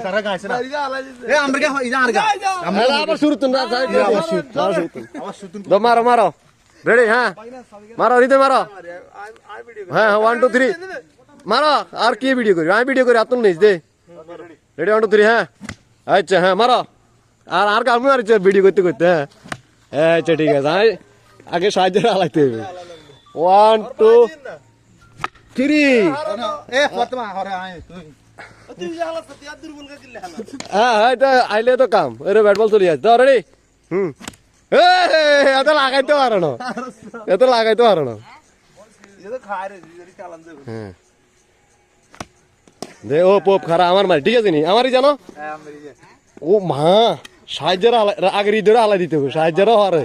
তারা গাইছে না এ আমরা কে ইজা আর গা আমরা আবার শুরু তো না যাই আবার শুরু তো মারো মারো রেডি হ্যাঁ মারো রিতে মারো হ্যাঁ 1 2 3 মারো আর কি ভিডিও করি আমি ভিডিও করি আতুন নিস দে রেডি 1 2 3 হ্যাঁ আচ্ছা হ্যাঁ মারো আর আর কাম আর ভিডিও করতে করতে হ্যাঁ আচ্ছা ঠিক আছে আগে সাহায্য আলাইতে হবে 1 2 3 এ ফতমা হরে আয় তুই হ্যাঁ এটা আইলে তো কাম এর ব্যাট বল চলে যাচ্ছে রেডি এত লাগাইতে পারো না এত লাগাইতে পারো না দে ও পোপ খারা আমার মারি ঠিক আছে নি আমারই জানো ও মা সাহায্যের আগের ঈদের আলাই দিতে হবে সাহায্যেরও হারে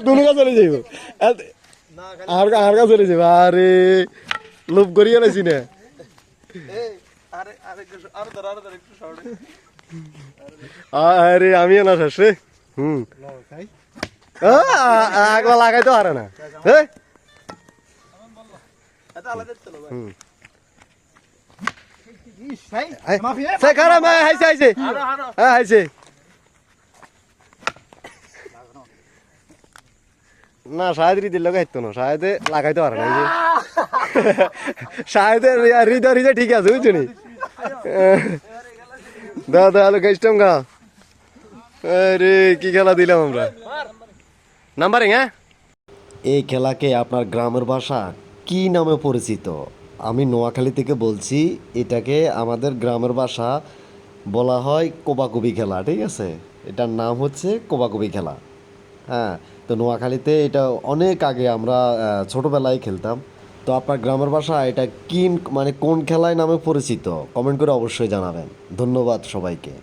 দুনুকা চলে যাইব আর কা চলে যাবে আরে লোভ করিয়ে নাইছি না আরে আমিও না শেষ রে আগলা লাগাইতে পারে না না শায়দ হৃদের লোক হাইতো না শায়দে লাগাইতে পারে না শায়দে হৃদয় ঠিক আছে বুঝছো নি দাদা আলো কাস্টম গা আরে কি খেলা দিলাম আমরা নাম্বারিং হ্যাঁ এই খেলাকে আপনার গ্রামের ভাষা কি নামে পরিচিত আমি নোয়াখালী থেকে বলছি এটাকে আমাদের গ্রামের ভাষা বলা হয় কোবাকুবি খেলা ঠিক আছে এটার নাম হচ্ছে কোবাকুবি খেলা হ্যাঁ তো নোয়াখালীতে এটা অনেক আগে আমরা ছোটোবেলায় খেলতাম তো আপনার গ্রামের ভাষা এটা কি মানে কোন খেলায় নামে পরিচিত কমেন্ট করে অবশ্যই জানাবেন ধন্যবাদ সবাইকে